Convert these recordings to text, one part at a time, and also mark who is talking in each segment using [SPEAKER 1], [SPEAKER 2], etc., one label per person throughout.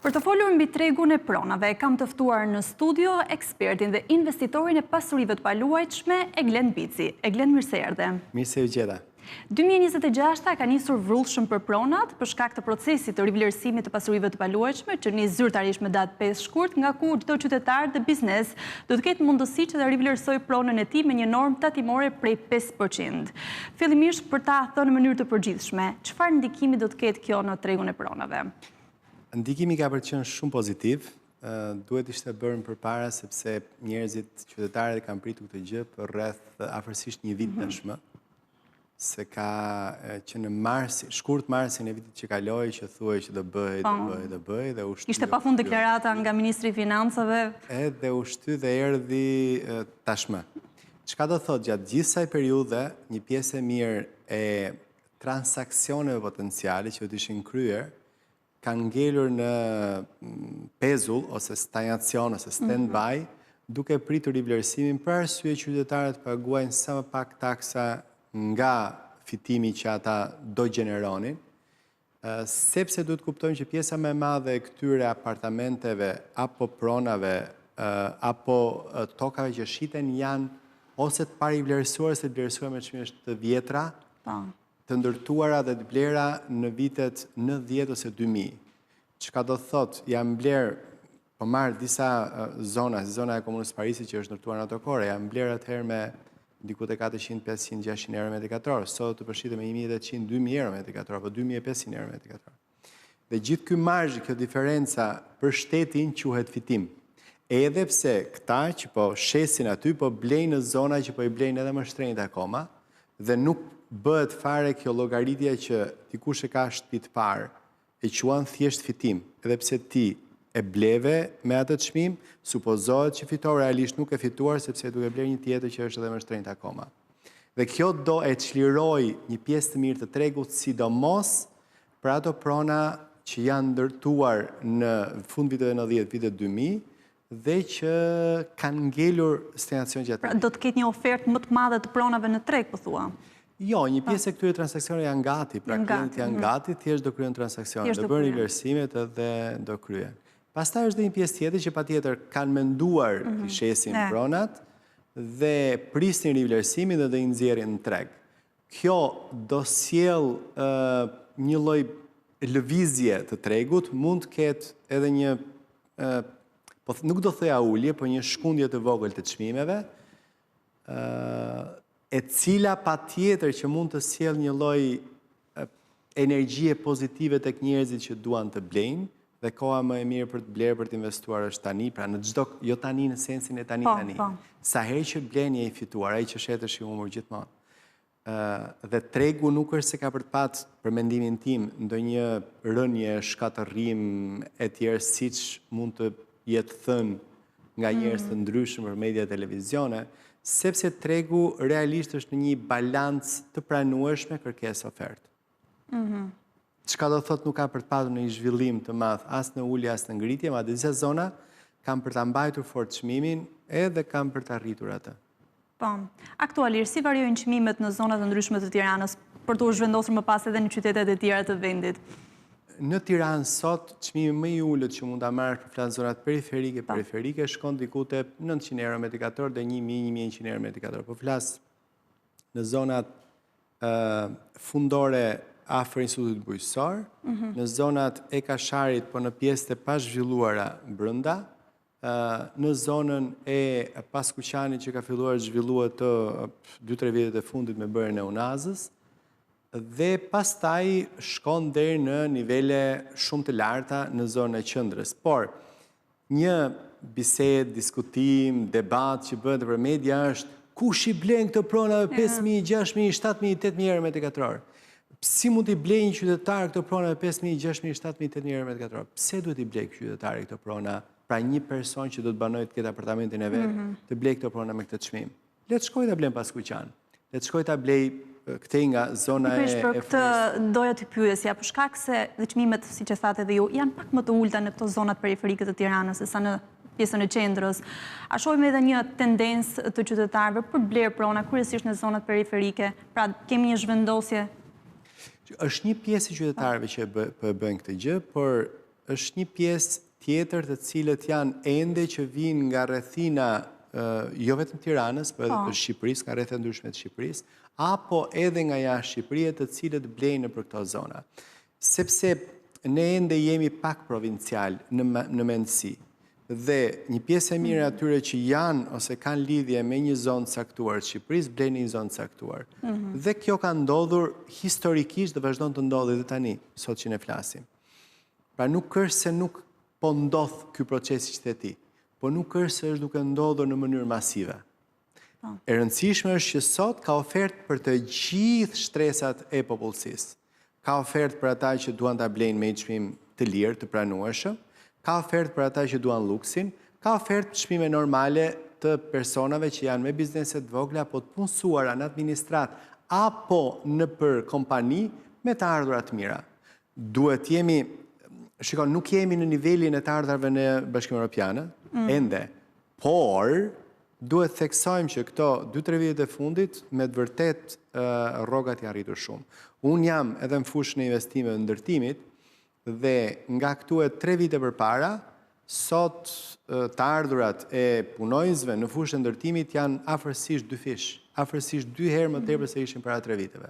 [SPEAKER 1] Për të folur mbi tregun e pronave, kam të ftuar në studio ekspertin dhe investitorin e pasurive të paluajtshme, Eglen Bici. Eglen, mirë se erdhe.
[SPEAKER 2] Mirë se u gjeta.
[SPEAKER 1] 2026 ka nisur vrullshëm për pronat për shkak të procesit të rivlerësimit të pasurive të paluajtshme, që nis zyrtarisht me datë 5 shkurt, nga ku çdo qytetar dhe biznes do të ketë mundësi që të rivlerësoj pronën e tij me një normë tatimore prej 5%. Fillimisht, për ta thënë në mënyrë të përgjithshme, çfarë ndikimi do të ketë kjo në tregun e pronave?
[SPEAKER 2] Ndikimi ka qenë shumë pozitiv, duhet ishte bërë përpara sepse njerëzit, qytetarët kanë pritur këtë gjë për rreth afërsisht një vit tashmë, se ka që në shkurt marsin e vitit që kaloi që thuaj që do bëhej dhe u shty.
[SPEAKER 1] Ishte pafund deklarata nga Ministri i Financave.
[SPEAKER 2] Edhe u shty dhe erdhi tashmë. Çka do thotë gjatë gjithë kësaj periudhe, një pjesë e mirë e transaksioneve potenciale që do të ishin kryer kanë ngelur në pezull ose stagnacion ose stand-by, duke pritur rivlerësimin për arsye që qytetarët paguajnë sa më pak taksa nga fitimi që ata do gjeneronin, sepse duhet kuptojmë që pjesa më e madhe e këtyre apartamenteve apo pronave apo tokave që shiten janë ose të parivlerësuar ose të vlerësuar me çmime të vjetra, të ndërtuara dhe të blera në vitet 90 ose 2000. Çka do thot, janë bler, po marr disa zona, si zona e Komunës Parisit që është ndërtuar në ato kohë, janë bler atëherë me diku te 400, 500, 600 euro metri katror, sot të përshitet me 1800, 2000 euro metri katror, apo 2500 euro metri katror. Dhe gjithë ky marzh, kjo diferenca për shtetin quhet fitim. Edhe pse këta që po shesin aty, po blejnë në zona që po i blejnë edhe më shtrenjtë akoma, dhe nuk bëhet fare kjo llogaritja që dikush e ka shtëpi të parë, e quan thjesht fitim, edhe pse ti e bleve me atë çmim, supozohet që fiton, realisht nuk e fituar sepse duhet bler një tjetër që është edhe më shtrenjtë akoma. Dhe kjo do e çliroj një pjesë të mirë të tregut, sidomos për ato prona që janë ndërtuar në fund viteve 90, vitet 2000, dhe që kanë ngelur stagnacion gjatë.
[SPEAKER 1] Pra do të ketë një ofertë më të madhe të pronave në treg, po thua?
[SPEAKER 2] Jo, një pjesë e këtyre transakcione janë gati, pra klientët janë gati, thjesht do kryen transakcione, do bëjnë rivlerësimet edhe do kryen. Pastaj është dhe një pjesë tjetër që patjetër kanë menduar të shesin pronat dhe prisnin rivlerësimin dhe do i nxjerrin në treg. Kjo do sjell një lloj lëvizje të tregut, mund të ketë edhe një nuk do thoja ulje, por një shkundje të vogël të çmimeve, e cila patjetër që mund të sjellë një lloj energjie pozitive tek njerëzit që duan të blejnë, dhe koha më e mirë për të blerë, për të investuar është tani, pra në çdo, jo tani në sensin e tani. Sa herë që blen je i fituar, ai që shet është i humbur gjithmonë. Dhe tregu nuk është se ka për të patë, për mendimin tim, ndonjë rënje, shkatërrim e tjerë, siç mund të jetë thënë nga njerëz të ndryshëm për media televizione, sepse tregu realisht është në një balancë të pranueshme kërkesë ofertë. Çka do thot nuk ka për të patur në një zhvillim të madh as në ulje as në ngritje, madje disa zona kanë për ta mbajtur fort çmimin edhe kanë për të arritur atë.
[SPEAKER 1] Po, aktualisht si variojnë çmimet në zonat e ndryshme të Tiranës për të u zhvendosur më pas edhe në qytetet e tjera të vendit?
[SPEAKER 2] Në Tiranë sot çmimi më i ulët që mund ta marrësh për flas zonat periferike shkon diku te 900 euro metri katror dhe 1000-1100 euro metri katror. Po flas në zonat fundore afër institutit bujqësor, në zonat e Kasharit, po në pjesët e pazhvilluara brenda, në zonën e Paskuqanit që ka filluar zhvilluar të 2-3 vjetet e fundit me bërjen e Unazës, dhe pastaj shkon deri në nivele shumë të larta në zonën e qendrës. Por një bisedë, diskutim, debat që bëhet për media është kush i blen këto pronave 5.000, 6.000, 7.000, 8.000 euro metri katror? Si mund t'i blej një qytetar këto prona 5.000, 6.000, 7.000, 8.000 euro metri katror? Pse duhet i blej qytetari këto prona? Pra një person që do të banojë të ketë apartamentin e vet, të blej këto prona me këtë çmim. Le të shkojë ta blen Paskuqan. Le të shkojë ta blej këtej nga zona e
[SPEAKER 1] për këtë doja të pyesja, për shkak se dhe çmimet, siç e thatë edhe ju, janë pak më të ulta në këto zonat periferike të Tiranës se sa në pjesën e qendrës. A shohim edhe një tendencë të qytetarëve për bler prona kryesisht në zonat periferike? Pra kemi një zhvendosje?
[SPEAKER 2] Është një pjesë e qytetarëve që bëjnë këtë gjë, por është një pjesë tjetër të cilët janë ende që vinë nga rrethina jo vetëm Tiranës, por edhe të Shqipërisë, nga rrethet ndryshme të Shqipërisë, apo edhe nga jashtë Shqipërisë, të cilët blejnë për këto zona. Sepse ne ende jemi pak provincial në mendësi. Dhe një pjesë e mirë atyre që janë ose kanë lidhje me një zonë caktuar të Shqipërisë, blejnë një zonë caktuar. Dhe kjo ka ndodhur historikisht dhe vazhdon të ndodhë edhe tani, sot që ne flasim. Pra nuk është se nuk po ndodh ky proces që the ti, po nuk është se është duke ndodhur në mënyrë masive. E rëndësishme është që sot ka ofertë për të gjithë shtresat e popullsisë. Ka ofertë për ata që duan ta blejnë me çmim të lirë, të pranueshëm, ka ofertë për ata që duan luksin, ka ofertë për çmime normale të personave që janë me bizneset vogla apo të punësuara në administrat apo në për kompani me të ardhura të mira. Duhet jemi, shikon, nuk jemi në nivelin e të ardhurave në Bashkimin Evropian, ende, por duhet theksojmë që këto 2-3 vitet e fundit me të vërtet rrogat janë rritur shumë. Unë jam edhe në fushën e investimeve të ndërtimit dhe nga këtu e 3 vite përpara, sot të ardhurat e punojnësve në fushën e ndërtimit janë afërsisht 2 fish, afërsisht 2 herë më tepër se ishin para 3 viteve.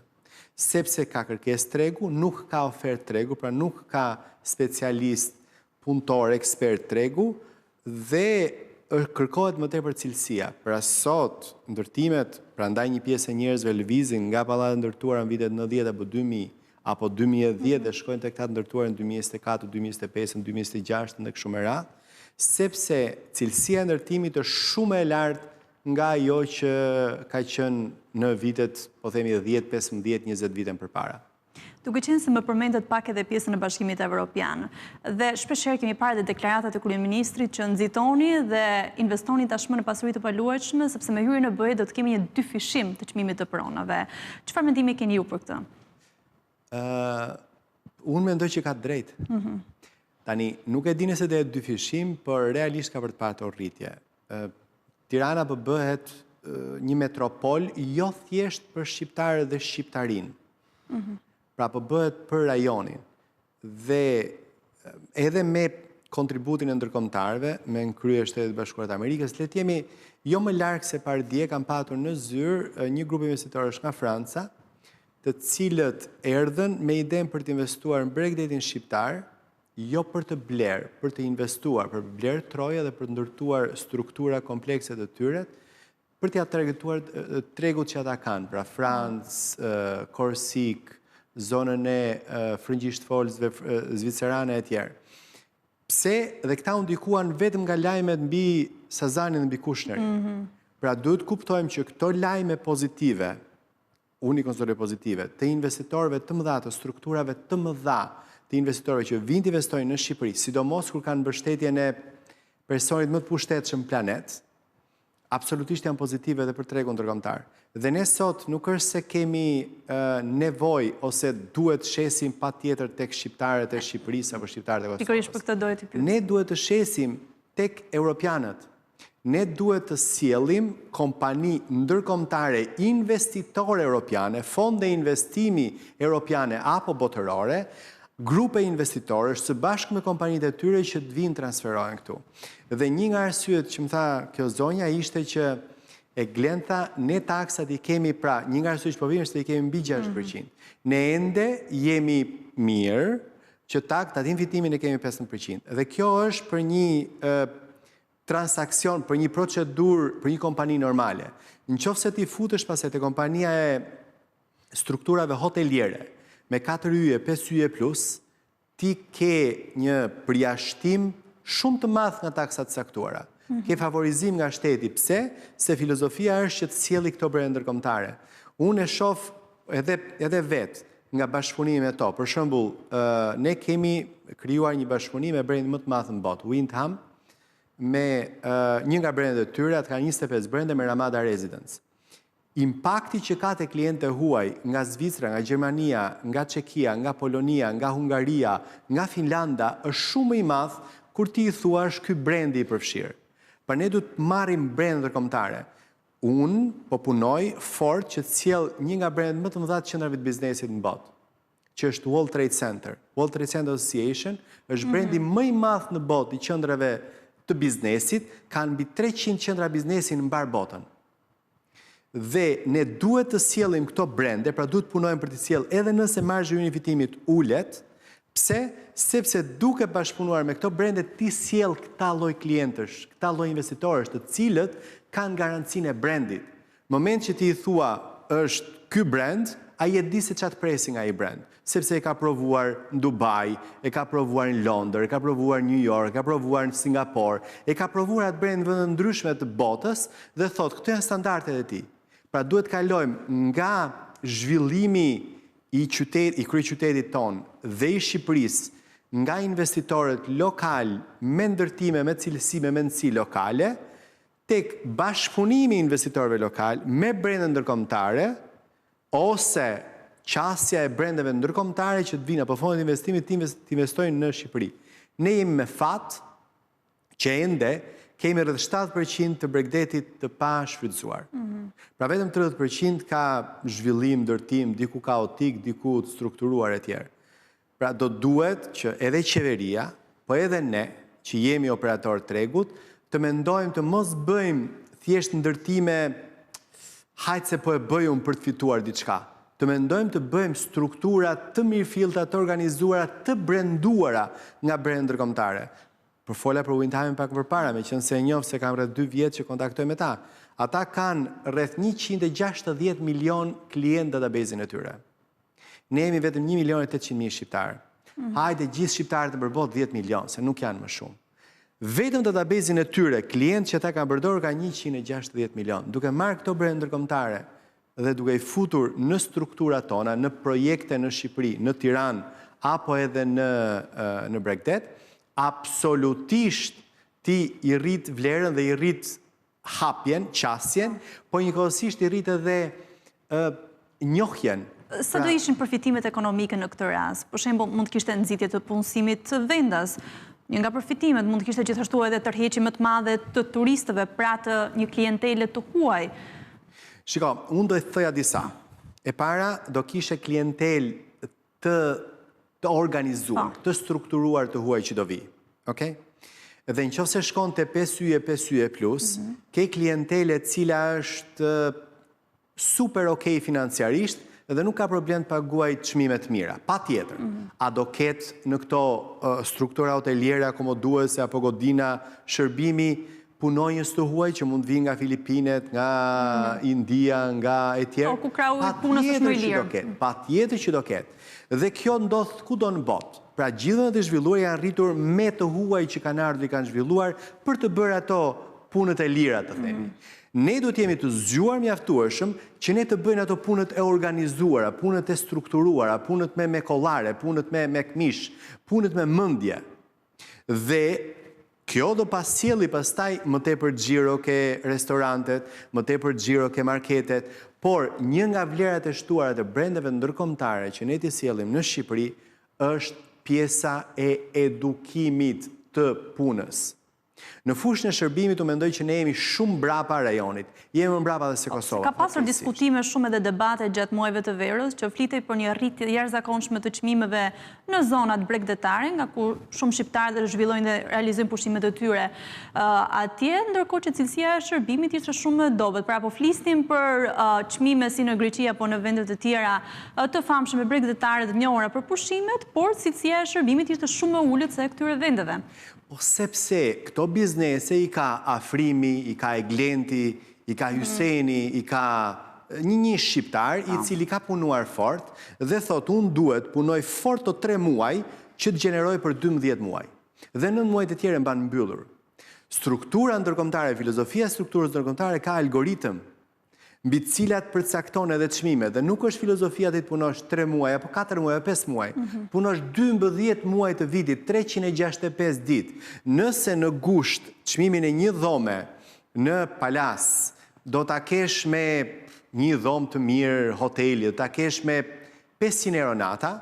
[SPEAKER 2] Sepse ka kërkesë tregu, nuk ka ofertë tregu, pra nuk ka specialist, punëtor, ekspert tregu dhe kërkohet më tepër cilësia. Pra sot, ndërtimet, pra ndaj një pjesë e njerëzve lëvizin nga pallatet ndërtuara në vitet 90 apo 2000, apo 2010 dhe shkojnë tek ata ndërtuara në 2024, 2025, 2026 dhe kështu me radhë, sepse cilësia e ndërtimit është shumë e lartë nga ajo që ka qenë në vitet, po themi 10, 15, 20 vite përpara.
[SPEAKER 1] Duke qenë se më përmendet pak edhe pjesën e Bashkimit Evropian, dhe shpeshherë kemi parë dhe deklaratat e kryeministrit që nxitoni dhe investoni tashmë në pasuri të paluajtshme, sepse me hyrjen në BE do të kemi një dyfishim të çmimit të pronave. Çfarë mendimi keni ju për këtë?
[SPEAKER 2] Unë mendoj që ka drejtë. Tani, nuk e di nëse do të dyfishim, por realisht ka për të patur rritje. Tirana po bëhet një metropol jo thjesht për shqiptarët dhe shqiptarinë. Pra po bëhet për rajonin. Dhe edhe me kontributin e ndërkombëtarëve, me krye Shtetet Bashkuara të Amerikës, le të jemi jo më larg se par dje kam patur në zyrë një grup investitorësh nga Franca, të cilët erdhën me idenë për të investuar në Bregdetin shqiptar, jo për të blerë, për të investuar, për blerë troja dhe për të ndërtuar struktura komplekse të tyre, për t'ja tregtuar tregut që ata kanë, pra Francë, Korsik, zonën e Frëngjisht Folzve, Zvicerane e tjerë. Pse dhe këta u ndikuan vetëm nga lajmet mbi Sazanin dhe mbi Kushnerin. Pra duhet kuptojmë që këto lajme pozitive, unë i konsideroj pozitive, të investitorëve të mëdha, të strukturave të mëdha, të investitorëve që vinë të investojnë në Shqipëri, sidomos kur kanë mbështetjen e personit më të pushtetshëm planet, absolutisht janë pozitive dhe për tregun ndërkombëtar. Dhe ne sot nuk është se kemi nevojë ose duhet shesim patjetër tek shqiptarët e Shqipërisë apo shqiptarët e Kosovës.
[SPEAKER 1] Pikërisht për këtë dohet të pyes.
[SPEAKER 2] Ne duhet të shesim tek europianët. Ne duhet të sjellim kompani ndërkombëtare investitore europiane, fonde investimi europiane apo botërore, grupe investitorësh së bashku me kompanitë e tyre që të vinë transferohen këtu. Dhe një nga arsyet që më tha kjo zonja ishte që e glenta ne taksat i kemi, pra një nga arsyet që po vjen është se i kemi mbi 6%. Ne ende jemi mirë që tatin fitimin e kemi 15%. Dhe kjo është për një transakcion, për një procedurë, për një kompani normale. Në qoftë se ti futesh pastaj te kompania e strukturave hoteliere, me 4 yje, 5 yje plus, ti ke një përjashtim shumë të madh nga taksat caktuara. Ke favorizim nga shteti. Pse? Se filozofia është që të sjelli këto brende ndërkombëtare. Unë e shoh edhe vetë nga bashkëpunimi me to. Për shembull, ne kemi krijuar një bashkëpunim me brendin më të madh në botë, Windham, me një nga brendet e tyre, atë ka 25 brende me Ramada Residence. Impakti që ka te klientë huaj nga Zvicra, nga Gjermania, nga Çekia, nga Polonia, nga Hungaria, nga Finlanda është shumë i madh kur ti i thuash ky brendi i përfshirë. Pra ne duhet marrim brende ndërkombëtare. Unë po punoj fort që të sjell një nga brendet më të mëdha të qendrave të biznesit në botë. që është World Trade Center. World Trade Center Association është brendi më i madh në botë i qendrave të biznesit, kanë mbi 300 qendra biznesi në mbar botën. Dhe ne duhet të sjellim këto brende, pra duhet punojmë për të sjellë edhe nëse marzhi i unifitimit ulet. Pse? Sepse duke bashkëpunuar me këto brende ti sjell këta lloj klientësh, këta lloj investitorësh, të cilët kanë garancinë e brandit. Në moment që ti i thua është ky brand, ai e di se çfarë presi nga ai brand, sepse e ka provuar në Dubai, e ka provuar në Londër, e ka provuar në New York, e ka provuar në Singapore, e ka provuar atë brand në vende ndryshme të botës dhe thotë, këto janë standardet e tij. Pra duhet kalojmë nga zhvillimi i kryeqytetit ton dhe i Shqipërisë, nga investitorët lokal me ndërtime, me cilësi, me mendësi lokale, tek bashkëpunimi i investitorëve lokal me brende ndërkombëtare ose qasja e brendeve ndërkombëtare që të vinë apo fondet investimit të investojnë në Shqipëri. Ne jemi me fat që ende kemi rreth 7% të Bregdetit të pa shfrytzuar. Pra vetëm 30% ka zhvillim, ndërtim, diku kaotik, diku të strukturuar e tjerë. Pra do duhet që edhe qeveria, po edhe ne, që jemi operator tregut, të mendojmë të mos bëjmë thjesht ndërtime hajtë se po e bëjmë për të fituar diçka. Të mendojmë të bëjmë struktura të mirëfillta, të organizuara, të brenduara nga brende ndërkombëtare. Për fola për Windhame pak përpara, me qenë se e njoh se kam rreth 2 vjet që kontaktoj me ta. Ata kanë rreth 160 milion klient database-in e tyre. Ne jemi vetëm 1.800.000 shqiptarë. Hajde gjithë shqiptarët të përbot 10 milion, se nuk janë më shumë. Vetëm database-in e tyre, klient që ata kanë përdorur ka 160 milion. Duke marrë këto brende ndërkombëtare dhe duke i futur në strukturat tona, në projekte në Shqipëri, në Tiranë, apo edhe në Bregdet, absolutisht ti i rrit vlerën dhe i rrit hapjen, qasjen, po njëkohësisht i rrit edhe njohjen.
[SPEAKER 1] Sa do ishin përfitimet ekonomike në këtë rast? Për shembull, mund të kishte nxitje të punësimit të vendas. Një nga përfitimet mund të kishte gjithashtu edhe tërheqje më të madhe të turistëve, pra të një klientele të huaj.
[SPEAKER 2] Shiko, unë do të thoja disa. E para do kishe klientel të organizuar, të strukturuar të huaj që do vi. Okay? Dhe në qoftë se shkon të 5 plus, ke klientele cila është super okej financiarisht dhe nuk ka problem të paguaj çmimet mira. Pa tjetër. A do ketë në këto struktura hoteliere, akomoduese, apo godina, shërbimi, punonjës të huaj që mund vinë nga Filipinet, nga India, nga e tjerë.
[SPEAKER 1] Ku krau punës është më i lirë.
[SPEAKER 2] Pa tjetër që do ketë. Dhe kjo ndodh kudo në botë. Pra gjithë të zhvilluar janë rritur me të huaj që kanë ardhur i kanë zhvilluar për të bërë ato punët e lira, të themi. Ne duhet jemi të zgjuar mjaftueshëm që ne të bëjnë ato punët e organizuara, punët e strukturuara, punët me kollare, punët me këmish, punët me mendje. Dhe kjo do pasjelli pastaj më tepër xhiro ke restorantet, më tepër xhiro ke marketet, por një nga vlerat e shtuara të brendeve ndërkombëtare që ne t'i sjellim në Shqipëri është pjesa e edukimit të punës. Në fushën e shërbimit u mendoj që ne jemi shumë brapa rajonit. Jemi mbrapa dhe se Kosova.
[SPEAKER 1] Ka pasur diskutime shumë edhe debate gjatë muajve të verës që flitej për një rritje jashtëzakonshme të çmimeve në zonat bregdetare, nga ku shumë shqiptarë dhe zhvillojnë dhe realizojnë pushimet e tyre atje, ndërkohë që cilësia e shërbimit ishte shumë e dobët. Pra po flisnim për çmime si në Greqi apo në vende të tjera të famshme bregdetare të njohura për pushimet, por cilësia e shërbimit ishte shumë e ulët se këtyre vendeve.
[SPEAKER 2] Po sepse këto biznese i ka Afrimi, i ka Eglenti, i ka Hyseni, i ka një shqiptar i cili ka punuar fort dhe thot unë duhet punoj fort të 3 muaj që të gjeneroj për 12 muaj. Dhe 9 muajt e tjere mban mbyllur. Struktura ndërkombëtare, filozofia e strukturës ndërkombëtare ka algoritëm mbi të cilat përcakton edhe çmimet dhe nuk është filozofia të punosh 3 muaj apo 4 muaj apo 5 muaj. Punosh 12 muaj të vitit, 365 ditë. Nëse në gusht çmimin e një dhome në Palas do ta kesh me një dhomë të mirë hoteli, do ta kesh me 500 euro nata,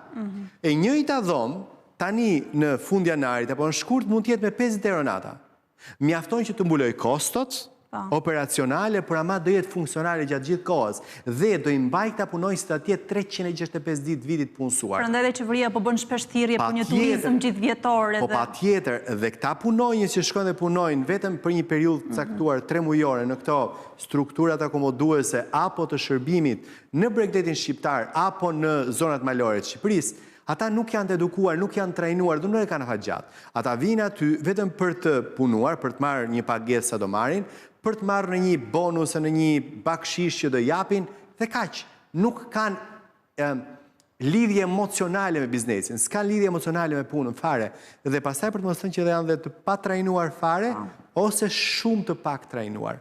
[SPEAKER 2] e njëjta dhomë tani në fund janarit apo në shkurt mund të jetë me 50 euro nata. Mjafton që të mbuloj kostot, operacionale, por ama do jetë funksionale gjatë gjithë kohës. Dhe do i mbaj këta punonjësit atje 365 ditë vitit punësuar.
[SPEAKER 1] Prandaj dhe qeveria po bën shpesh thirrje për një turizëm gjithëvjetor.
[SPEAKER 2] Po patjetër, dhe këta punonjës që shkojnë dhe punojnë vetëm për një periudhë caktuar 3 mujore në këto strukturat akomoduese apo të shërbimit në Bregdetin shqiptar apo në zonat malore të Shqipërisë, ata nuk janë të edukuar, nuk janë trajnuar, dhe nuk e kanë afatgjat. Ata vinë aty vetëm për të punuar, për të marrë një pagesë sa do marrin, për të marrë në një bonus, në një bakshish që do japin, dhe kaq. Nuk kanë lidhje emocionale me biznesin, s'kan lidhje emocionale me punën fare, dhe pastaj për të mos thënë që dhe janë dhe të pa trajnuar fare, ose shumë të pak trajnuar.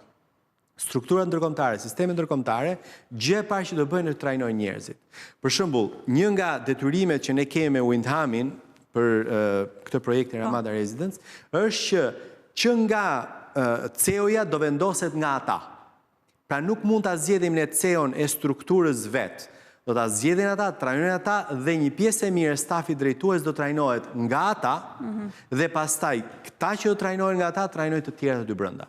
[SPEAKER 2] Strukturat ndërkombëtare, sistemi ndërkombëtare, gjë e parë që do bëjnë të trajnojnë njerëzit. Për shembull, një nga detyrimet që ne kemi me Windhamin për këtë projekt Ramada Residence, është që nga CEO-ja do vendoset nga ata. Pra nuk mund ta zgjedhim ne CEO-n e strukturës vet. Do ta zgjedhin ata, trajnojnë ata dhe një pjesë e mirë e stafit drejtues do trajnohet nga ata dhe pastaj këta që do trajnohen nga ata trajnojnë të tjerët aty brenda.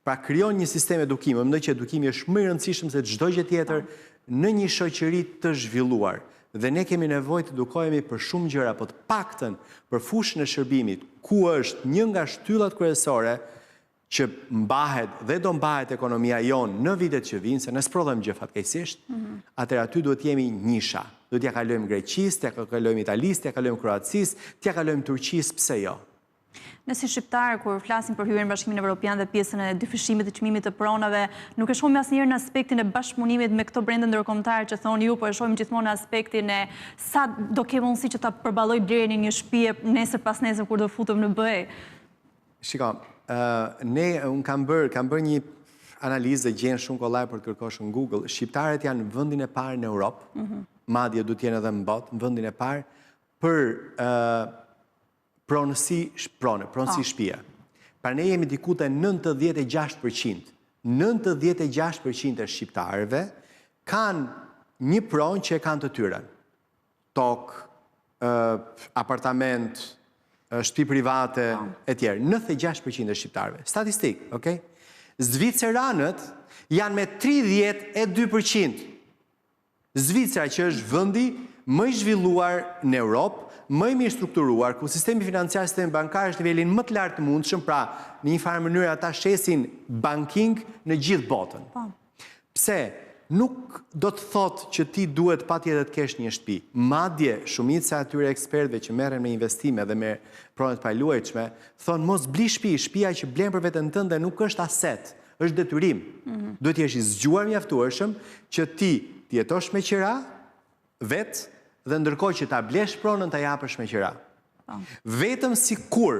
[SPEAKER 2] Pra krijon një sistem edukimi, mendoj që edukimi është më i rëndësishëm se çdo gjë tjetër në një shoqëri të zhvilluar. Dhe ne kemi nevojë të edukohemi për shumë gjëra, po të paktën për fushën e shërbimit, ku është një nga shtyllat kryesore që mbahet dhe do mbahet ekonomia jonë në vitet që vinë, se ne sprodhëm gjë fatkeqësisht, atëherë aty duhet jemi nisha. Duhet t'ja kalojmë Greqisë, t'ja kalojmë Italisë, t'ja kalojmë Kroacisë, t'ja kalojmë Turqisë, pse jo?
[SPEAKER 1] Ne si shqiptarë, kur flasim për hyrjen në Bashkimin Evropian dhe pjesën e dyfishimit të çmimit të pronave, nuk e shohim asnjëherë në aspektin e bashkëpunimit me këto brende ndërkombëtar që thoni ju, po e shohim gjithmonë në aspektin e sa do ke mundësi që ta përballoj blerjen e një shtëpie nesër pas nesër kur do futem në BE.
[SPEAKER 2] Shiko, unë kam bërë një analizë dhe gjenë shumë kollaj për të kërkosh në Google. Shqiptarët janë në vendin e parë në Europë, madje do të jenë edhe në botë, në vendin e parë për pronësi shtëpie. Pra ne jemi diku te 96%. 96% e shqiptarëve kanë një pronë që e kanë të tyre. Tokë, apartament, shtëpi private, e tjerë. 96% e shqiptarëve. Statistikë, okay? Zviceranët janë me 32%. Zvicera që është vendi më i zhvilluar në Europë, më i mirë strukturuar, ku sistemi financiar, sistemi bankar është nivelin më të lartë të mundshëm, pra në një farë mënyrë ata shesin banking në gjithë botën. Pse? Nuk do të thotë që ti duhet patjetër të kesh një shtëpi. Madje shumica e atyre ekspertëve që merren me investime dhe me pronet paluajtshme, thonë mos bli shtëpi, shtëpia që blen për veten tënde nuk është aset, është detyrim. Duhet të jesh i zgjuar mjaftueshëm që ti të jetosh me qira vet dhe ndërkohë që ta blesh pronën ta japësh me qira. Vetëm sikur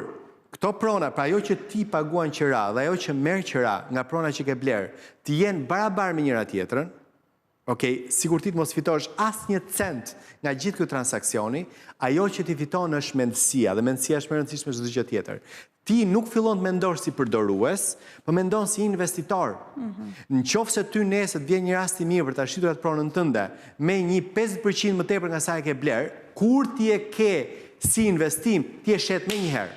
[SPEAKER 2] këto prona, pra ajo që ti paguan qira dhe ajo që merr qira nga prona që ke bler, të jenë barabar me njëra tjetrën, sikur ti të mos fitosh asnjë cent nga gjithë ky transaksioni, ajo që ti fiton është mendësia, dhe mendësia është më e rëndësishme se çdo gjë tjetër. Ti nuk fillon të mendosh si përdorues, po mendon si investitor. Nëse ty nesër vjen një rast i mirë për ta shitur atë pronën tënde me një 50% më tepër nga sa e ke bler, kur ti e ke si investim, ti e shet menjëherë.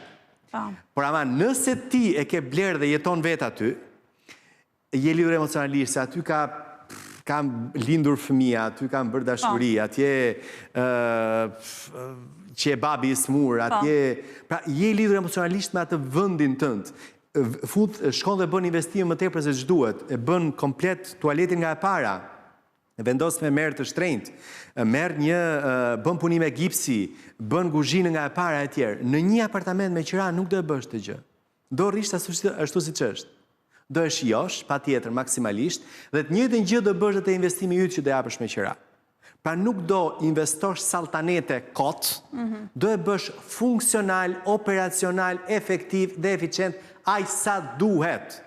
[SPEAKER 2] Por ama nëse ti e ke bler dhe jeton vet aty, je lidhur emocionalisht, se aty kam lindur fëmija, aty kam bërë dashuri, atje që e babi i smur, atje... Pra, je lidhur emocionalisht me atë vendin tënd. Shkon dhe bën investime më tepër se ç'duhet, e bën komplet tualetin nga e para, vendos me merr të shtrenjtë, bën punime gipsi, bën kuzhinë nga e para e tjerë. Në një apartament me qira nuk do e bësh të gjë. Do rrish ashtu siç është. Do e shijosh, patjetër maksimalisht, dhe të njëjtën gjë do bësh atë investimi yt që do japësh me qira. Pra nuk do investosh saltanete kot, do e bësh funksional, operacional, efektiv dhe eficient, aq sa duhet.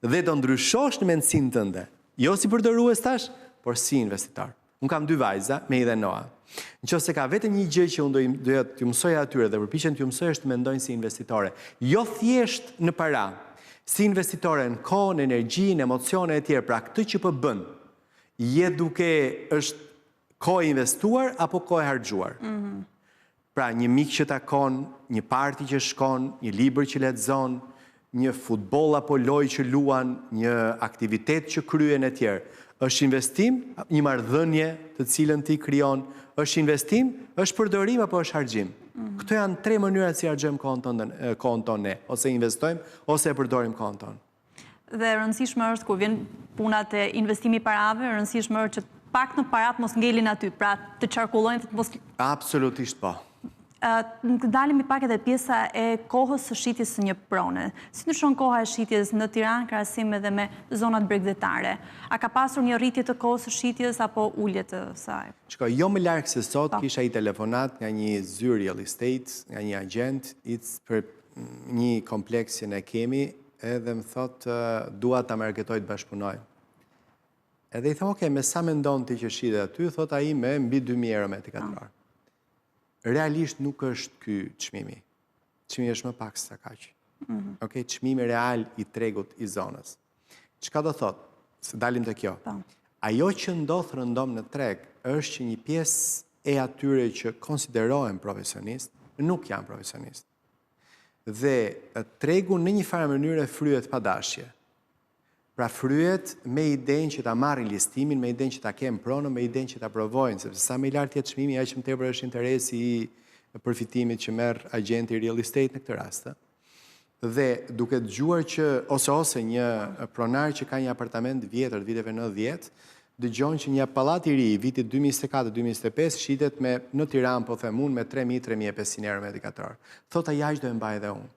[SPEAKER 2] Dhe do ndryshosh në mendsinë tënde. Jo si përdorues tash, por si investitor. Unë kam 2 vajza, me i dhe Noa. Nëse ka vetëm një gjë që unë do t'ju mësoj atyre dhe përpiqen t'ju mësoj është të mendojnë si investitore. Jo thjesht në para, si investitore në kohë, në energji, në emocione e tjerë, pra këtë që po bën, je duke është kohë investuar apo kohë harxuar. Pra një mik që takon, një parti që shkon, një libër që lexon, një futboll apo lojë që luan, një aktivitet që kryen e tjerë. Është investim, një marrëdhënie të cilën ti krijon, është investim, është përdorim apo është harxhim. Këto janë tre mënyra si harxojmë kohën tonë ne, ose investojmë, ose e përdorim kohën tonë.
[SPEAKER 1] Dhe rëndësishme është kur vjen puna te investimi i parave, rëndësishme është që pak në parat mos ngelin aty, pra të qarkullojnë të mos...
[SPEAKER 2] Absolutisht po.
[SPEAKER 1] Dalimi pak edhe pjesa e kohës së shitjes së një prone. Si ndryshon koha e shitjes në Tiranë krahasim edhe me zonat bregdetare? A ka pasur një rritje të kohës së shitjes apo ulje të saj?
[SPEAKER 2] Shko, jo më larg se sot kisha i telefonat nga një zyrë real estate, nga një agent, për një kompleks që ne kemi, edhe më thot dua ta marketoj të bashkëpunoj. Edhe i them, me sa mendon ti që shitet aty, thot ai me mbi 2000 euro metri katror. Realisht nuk është ky çmimi. Çmimi është më pak se kaq. Okej, çmimi real i tregut i zonës. Çka do thot? Se dalim te kjo. Ajo që ndodh rëndom në treg është që një pjesë e atyre që konsiderohen profesionist nuk janë profesionist. Dhe tregu në një farë mënyrë fryhet pa dashje. Pra fryhet me idenë që ta marrin listimin, me idenë që ta kemë pronën, me idenë që ta provojnë, sepse sa më i lartë jetë çmimi, aq më tepër është interesi i përfitimit që merr agenti real estate në këtë rast. Dhe duke dëgjuar që ose një pronar që ka një apartament vjetër të viteve 90, dëgjon që një pallat i ri i vitit 2024-2025 shitet në Tiranë, po them unë, me 3.000-3.500 euro metri katror. Thot ai aq do e mbaj edhe unë.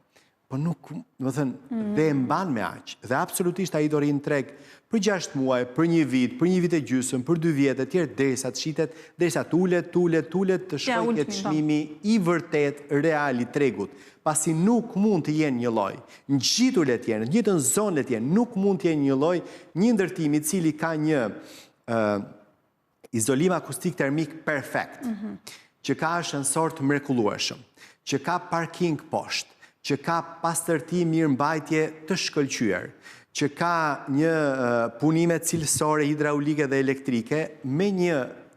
[SPEAKER 2] Po nuk, më thënë, dhe e mban me aq. Dhe absolutisht ai do rinë treg për 6 muaj, për një vit e gjysmë, për 2 vjet e tjerë, derisa të shitet, derisa tulet, të shkojë ke çmimi i vërtet real i tregut. Pasi nuk mund të jenë një lloj. Ngjitur le të jenë, në të njëjtën zonë le të jenë, nuk mund të jenë një lloj, një ndërtim i cili ka një izolim akustik termik perfekt, që ka ashensor të mrekullueshëm, që ka parking poshtë, që ka pastërti mirëmbajtje të shkëlqyer, që ka një punime cilësore hidraulike dhe elektrike me një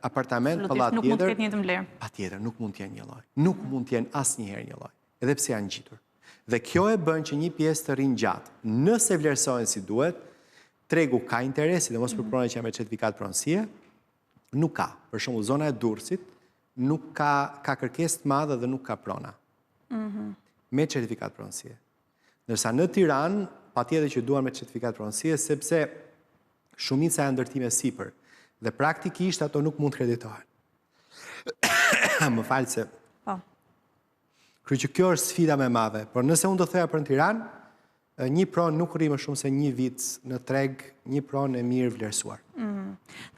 [SPEAKER 2] apartament pallat tjetër.
[SPEAKER 1] Nuk mund të ketë një të vlerë.
[SPEAKER 2] Patjetër, nuk mund të jenë një lloj. Nuk mund të jenë asnjëherë një lloj, edhe pse janë ngjitur. Dhe kjo e bën që një pjesë të rinë gjatë. Nëse vlerësohen si duhet, tregu ka interesi, dhe mos përpronaj që me certifikat pronësie, nuk ka. Për shembull, zona e Durrësit nuk ka kërkesë të madhe dhe nuk ka prona. Me certifikat pronësie. Ndërsa në Tiranë, patjetër që duan me certifikat pronësie, sepse shumica e ndërtime sipër, dhe praktikisht ato nuk mund të kreditohen. Më falë se... Kërë që kjo është sfida me madhe, por nëse unë do theja për në Tiranë, një pronë nuk rri më shumë se një vit në treg, një pronë e mirë vlerësuar.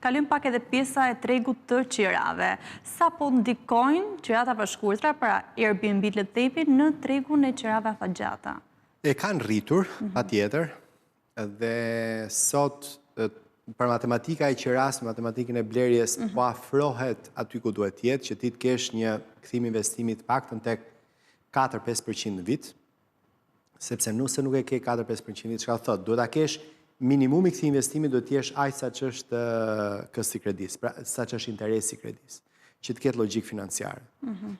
[SPEAKER 1] Kalim pak edhe pjesa e tregut të qirave. Sa po ndikojnë qirat afashkurtra, pra Airbnb le të themi, në tregun e qirave afatgjata?
[SPEAKER 2] E kanë rritur, patjetër, dhe sot për matematika e qiras, matematikën e blerjes, po afrohet aty ku duhet jetë, që ti të kesh një kthim investimit paktën tek 4-5% në vit, sepse nëse nuk e ke 4-5% vit, çka thot, duhet ta kesh minimumi i këtij investimi, duhet të jesh aq sa që është kësti i kredis, pra sa që është interesi i kredis, që të ketë logjik financiare.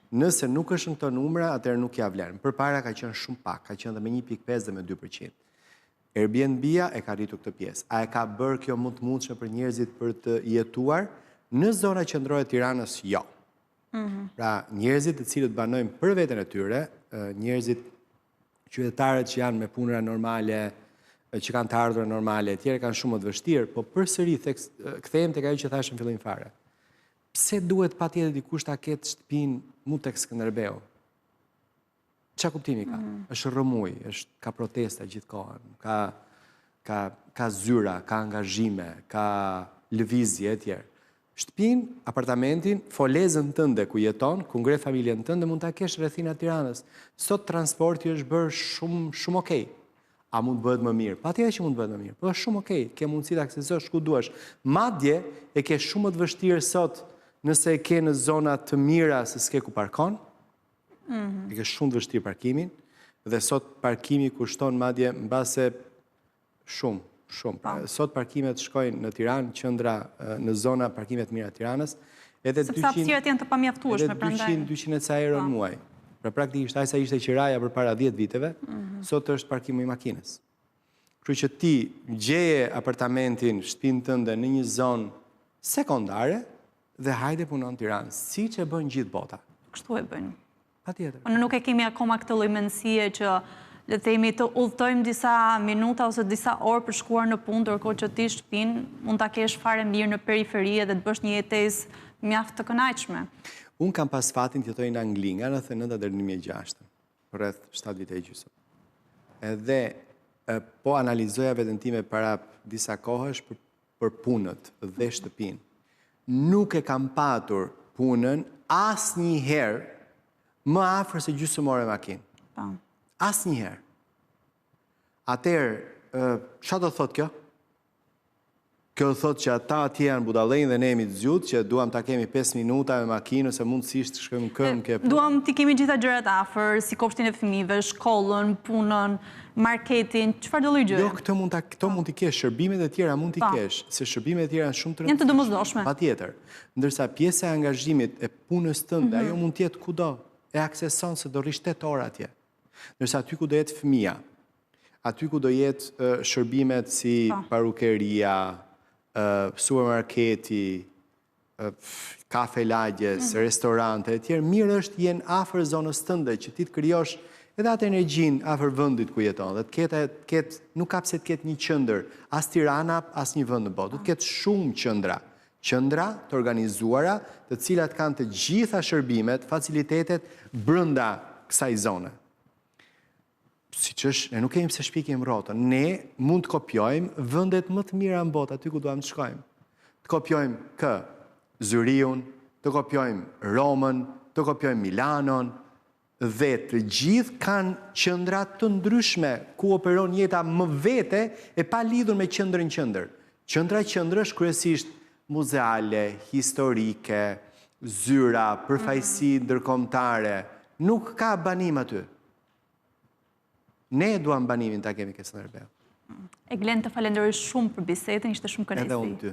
[SPEAKER 2] Nëse nuk është në këto numra, atëherë nuk ja vlen. Përpara ka qenë shumë pak, ka qenë dhe me 1.5 dhe me 2%. Airbnb-a e ka rritur këtë pjesë. A e ka bërë kjo mund të mundshme për njerëzit për të jetuar? Në zona qendrore të Tiranës, jo. Pra, njerëzit të cilët banojnë për veten e tyre, njerëzit qytetarët që janë me punëra normale, që kanë të ardhura normale, tjerë kanë shumë më të vështirë, po përsëri kthehem tek ajo që thashëm fillim fare. Pse duhet patjetër dikush ta ketë shtëpinë mu tek Skënderbeu? Çfarë kuptimi ka? Është rrëmuj, ka protesta gjithkohën, ka zyra, ka angazhime, ka lëvizje e tjerë. Shtëpinë, apartamentin, folezën tënde ku jeton, ku ngre familjen tënde, mund ta kesh rrethina Tiranës. Sot transporti është bërë shumë okej. A mund të bëhet më mirë? Patjetër që mund të bëhet më mirë, por është shumë okej. Ke mundësi të aksesosh ku duash. Madje e ke shumë më të vështirë sot nëse e ke në zona të mira se s'ke ku parkon. E ke shumë të vështirë parkimin, dhe sot parkimi kushton madje mbase shumë. Sot parkimet shkojnë në Tiranë, qendra në zona parkimet mira të Tiranës, edhe 200
[SPEAKER 1] sepse hapësirat janë të pamjaftueshme prandaj.
[SPEAKER 2] Edhe 200 ca euro në muaj. Pra praktikisht ai sa ishte qiraja përpara 10 viteve, sot është parkimi i makinës. Kështu që ti gjeje apartamentin, shtëpinë tënde në një zonë sekondare dhe hajde punon në Tiranë, siç e bën gjithë bota.
[SPEAKER 1] Kështu e bëjnë.
[SPEAKER 2] Patjetër.
[SPEAKER 1] Në nuk e kemi akoma këtë lloj mendësie që le të themi të udhtojmë disa minuta ose disa orë për shkuar në punë, ndërkohë që ti shtëpinë mund ta kesh fare mirë në periferi dhe të bësh një jetesë mjaft të kënaqshme.
[SPEAKER 2] Unë kam pas fatin të jetoj në Angli nga 99 deri në 2006, rreth 7 vite e gjysmë. Edhe po analizoja veten time para disa kohësh për punët dhe shtëpinë. Nuk e kam patur punën asnjëherë më afër se gjysmore makinë.
[SPEAKER 1] Po.
[SPEAKER 2] Asnjëherë. Atëherë, çfarë do thotë kjo? Kjo thotë që ata atje janë budallënj dhe ne jemi të zgjuar që duam ta kemi 5 minuta me makinë ose mundësisht të shkojmë këmbë ke.
[SPEAKER 1] Duam të kemi gjitha gjërat afër, si kopshtin e fëmijëve, shkollën, punën, marketin, çfarë do lloj gjëje.
[SPEAKER 2] Jo, këto mund t'i kesh, shërbimet e tjera mund t'i kesh, se shërbimet e tjera janë shumë të
[SPEAKER 1] Janë të domosdoshme.
[SPEAKER 2] Patjetër. Ndërsa pjesa e angazhimit e punës tënde, ajo mund të jetë kudo, e akseson se do rrish 8 orë atje. Ndërsa aty ku do jetë fëmia, aty ku do jetë shërbimet si parukeria, supermarketi, kafe lagjes, restorante e tjerë, mirë është jenë afër zonës tënde që ti të krijosh edhe atë energjinë afër vendit ku jeton. Dhe të ketë nuk ka pse të ketë një qendër, as Tirana, as një vend në botë, do të ketë shumë qendra të organizuara, të cilat kanë të gjitha shërbimet, facilitetet brenda kësaj zone. Siç është, ne nuk kemi pse shpikim rrotën. Ne mund të kopjojmë vendet më të mira në botë aty ku duam të shkojmë. Të kopjojmë Zuriun, të kopjojmë Romën, të kopjojmë Milanon, dhe të gjithë kanë qendra të ndryshme ku operon jeta më vete e pa lidhur me qendrën qendër. Qendra është kryesisht muzeale, historike, zyra, përfaqësi ndërkombëtare. Nuk ka banim aty. Ne duam banimin ta kemi këtë Skënderbeu.
[SPEAKER 1] Glen, të falenderoj shumë për bisedën, ishte shumë kënaqësi.
[SPEAKER 2] Edhe unë ty.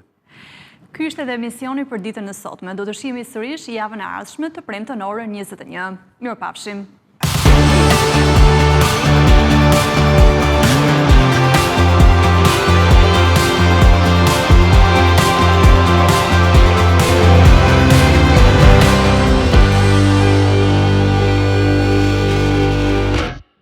[SPEAKER 1] Ky ishte edhe emisioni për ditën e sotme. Do të shihemi sërish javën e ardhshme të premten orën 21. Mirupafshim.